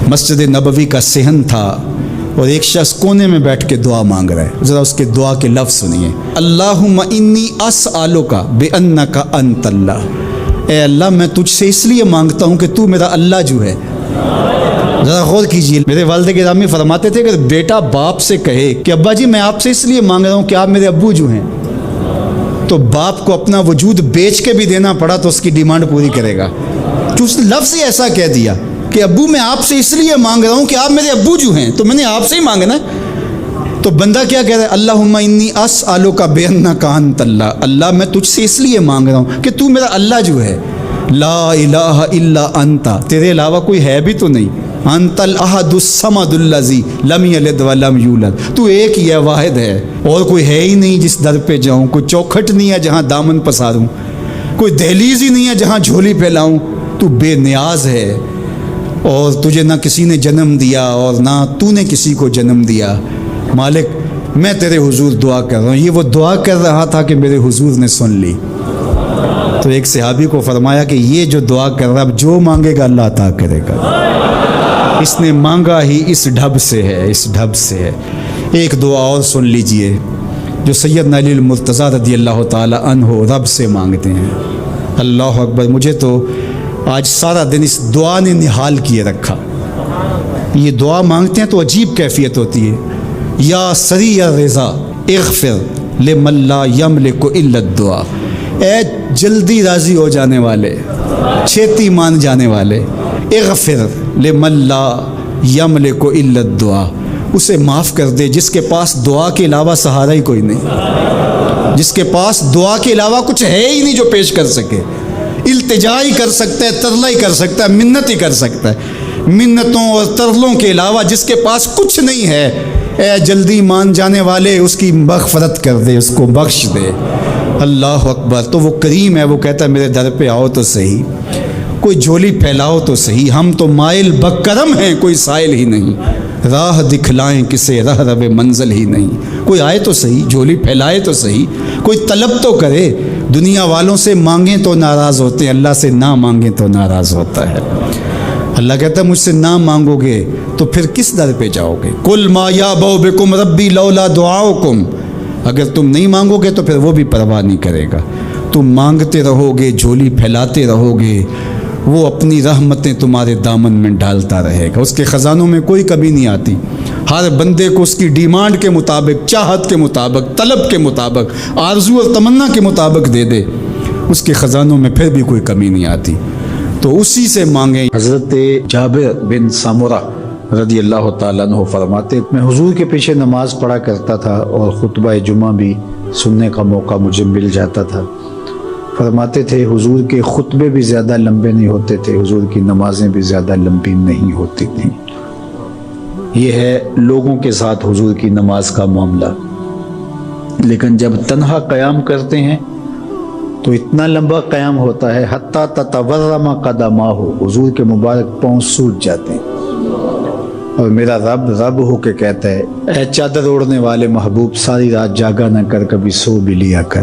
مسجد نبوی کا صحن تھا اور ایک شخص کونے میں بیٹھ کے دعا مانگ رہا ہے. ذرا اس کے دعا کے لفظ سنیے. اللہم انی اسألک بانک انت اللہ. اے اللہ میں تجھ سے اس لیے مانگتا ہوں کہ تو میرا اللہ جو ہے. ذرا غور کیجیے. میرے والد گرامی فرماتے تھے کہ بیٹا باپ سے کہے کہ ابا جی میں آپ سے اس لیے مانگ رہا ہوں کہ آپ میرے ابو جو ہیں، تو باپ کو اپنا وجود بیچ کے بھی دینا پڑا تو اس کی ڈیمانڈ پوری کرے گا. تو اس لفظ ہی ایسا کہہ دیا کہ ابو میں آپ سے اس لیے مانگ رہا ہوں کہ آپ میرے ابو جو ہیں، تو میں نے آپ سے ہی مانگنا ہے. تو بندہ کیا کہہ رہا ہے؟ اللہم انی اسألک بانک انت اللہ. اللہ میں تجھ سے اس لیے مانگ رہا ہوں کہ تو میرا اللہ جو ہے. لا الہ الا انت، تیرے علاوہ کوئی ہے بھی تو نہیں. انت الاحد الصمد الذی لم یلد ولم یولد. تو ایک ہی ہے، واحد ہے، اور کوئی ہے ہی نہیں جس در پہ جاؤں. کوئی چوکھٹ نہیں ہے جہاں دامن پساروں، کوئی دہلیز ہی نہیں ہے جہاں جھولی پھیلاؤں. تو بے نیاز ہے، اور تجھے نہ کسی نے جنم دیا اور نہ تو نے کسی کو جنم دیا. مالک میں تیرے حضور دعا کر رہا ہوں. یہ وہ دعا کر رہا تھا کہ میرے حضور نے سن لی. تو ایک صحابی کو فرمایا کہ یہ جو دعا کر رہا ہے جو مانگے گا اللہ عطا کرے گا. اس نے مانگا ہی اس ڈھب سے ہے، اس ڈھب سے ہے. ایک دعا اور سن لیجئے جو سیدنا علی المرتضیٰ رضی اللہ تعالی عنہ رب سے مانگتے ہیں. اللہ اکبر. مجھے تو آج سارا دن اس دعا نے نحال کیے رکھا. یہ دعا مانگتے ہیں تو عجیب کیفیت ہوتی ہے. یا سریع الرضا اغفر لمن لا یملک الا الدعاء. اے جلدی راضی ہو جانے والے، چھیتی مان جانے والے، اغفر لمن لا یملک الا الدعاء. اسے معاف کر دے جس کے پاس دعا کے علاوہ سہارا ہی کوئی نہیں، جس کے پاس دعا کے علاوہ کچھ ہے ہی نہیں جو پیش کر سکے. التجا ہی کر سکتا ہے، ترلا ہی کر سکتا ہے، منت ہی کر سکتا ہے. منتوں اور ترلوں کے علاوہ جس کے پاس کچھ نہیں ہے، اے جلدی مان جانے والے اس کی مغفرت کر دے، اس کو بخش دے. اللہ اکبر. تو وہ کریم ہے، وہ کہتا ہے میرے در پہ آؤ تو صحیح، کوئی جھولی پھیلاؤ تو صحیح. ہم تو مائل بکرم ہیں، کوئی سائل ہی نہیں. راہ دکھلائیں کسے رہ رب منزل ہی نہیں. کوئی آئے تو صحیح، جھولی پھیلائے تو صحیح، کوئی طلب تو کرے. دنیا والوں سے مانگیں تو ناراض ہوتے ہیں، اللہ سے نہ مانگیں تو ناراض ہوتا ہے. اللہ کہتا ہے مجھ سے نہ مانگو گے تو پھر کس در پہ جاؤ گے؟ قل ما یعبأ بکم ربی لولا دعاؤکم. اگر تم نہیں مانگو گے تو پھر وہ بھی پرواہ نہیں کرے گا. تم مانگتے رہو گے، جھولی پھیلاتے رہو گے، وہ اپنی رحمتیں تمہارے دامن میں ڈالتا رہے گا. اس کے خزانوں میں کوئی کمی نہیں آتی. ہر بندے کو اس کی ڈیمانڈ کے مطابق، چاہت کے مطابق، طلب کے مطابق، آرزو اور تمنا کے مطابق دے دے. اس کے خزانوں میں پھر بھی کوئی کمی نہیں آتی. تو اسی سے مانگیں. حضرت جابر بن سمرہ رضی اللہ تعالیٰ عنہ فرماتے میں حضور کے پیچھے نماز پڑھا کرتا تھا اور خطبہ جمعہ بھی سننے کا موقع مجھے مل جاتا تھا. فرماتے تھے حضور کے خطبے بھی زیادہ لمبے نہیں ہوتے تھے، حضور کی نمازیں بھی زیادہ لمبی نہیں ہوتی تھیں. یہ ہے لوگوں کے ساتھ حضور کی نماز کا معاملہ. لیکن جب تنہا قیام کرتے ہیں تو اتنا لمبا قیام ہوتا ہے حتیٰ تتورم قدماہ، حضور کے مبارک پاؤں سوج جاتے ہیں. اور میرا رب رب ہو کے کہتا ہے اے چادر اوڑھنے والے محبوب، ساری رات جاگا نہ کر، کبھی سو بھی لیا کر.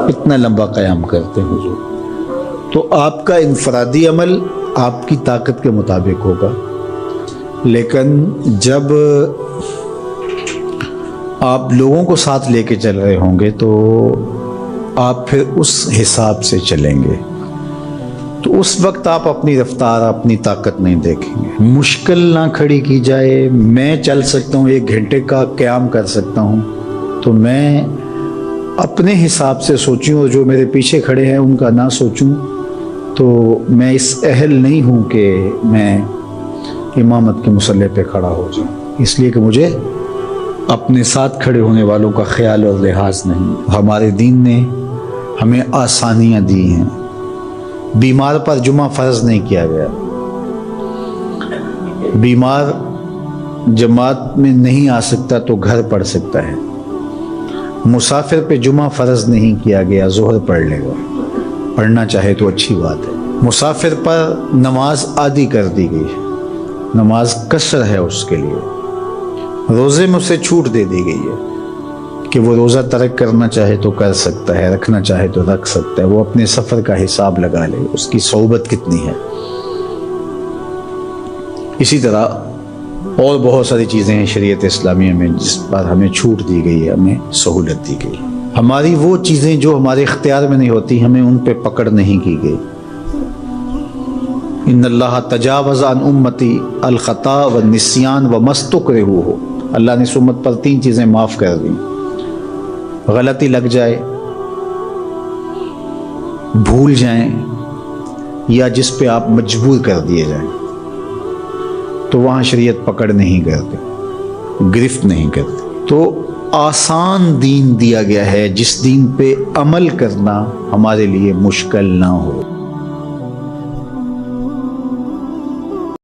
اتنا لمبا قیام کرتے ہیں حضور. تو آپ کا انفرادی عمل آپ کی طاقت کے مطابق ہوگا، لیکن جب آپ لوگوں کو ساتھ لے کے چل رہے ہوں گے تو آپ پھر اس حساب سے چلیں گے. تو اس وقت آپ اپنی رفتار، اپنی طاقت نہیں دیکھیں گے. مشکل نہ کھڑی کی جائے. میں چل سکتا ہوں، 1 گھنٹے کا قیام کر سکتا ہوں، تو میں اپنے حساب سے سوچوں اور جو میرے پیچھے کھڑے ہیں ان کا نہ سوچوں، تو میں اس اہل نہیں ہوں کہ میں امامت کے مصلی پہ کھڑا ہو جاؤں. اس لیے کہ مجھے اپنے ساتھ کھڑے ہونے والوں کا خیال اور لحاظ نہیں. ہمارے دین نے ہمیں آسانیاں دی ہیں. بیمار پر جمعہ فرض نہیں کیا گیا. بیمار جماعت میں نہیں آ سکتا تو گھر پڑھ سکتا ہے. مسافر پہ جمعہ فرض نہیں کیا گیا، ظہر پڑھ لے گا. پڑھنا چاہے تو اچھی بات ہے. مسافر پر نماز عادی کر دی گئی ہے، نماز قصر ہے اس کے لیے. روزے میں اسے چھوٹ دے دی گئی ہے کہ وہ روزہ ترک کرنا چاہے تو کر سکتا ہے، رکھنا چاہے تو رکھ سکتا ہے. وہ اپنے سفر کا حساب لگا لے، اس کی صحبت کتنی ہے. اسی طرح اور بہت ساری چیزیں ہیں شریعت اسلامیہ میں جس پر ہمیں چھوٹ دی گئی ہے، ہمیں سہولت دی گئی. ہماری وہ چیزیں جو ہمارے اختیار میں نہیں ہوتی، ہمیں ان پہ پکڑ نہیں کی گئی. ان اللہ تجاوز عن امتی الخطا والنسیان وما استکرہوا. اللہ نے اس امت پر 3 چیزیں معاف کر دیں: غلطی لگ جائے، بھول جائیں، یا جس پہ آپ مجبور کر دیے جائیں. تو وہاں شریعت پکڑ نہیں کرتی، گرفت نہیں کرتی. تو آسان دین دیا گیا ہے جس دین پہ عمل کرنا ہمارے لیے مشکل نہ ہو.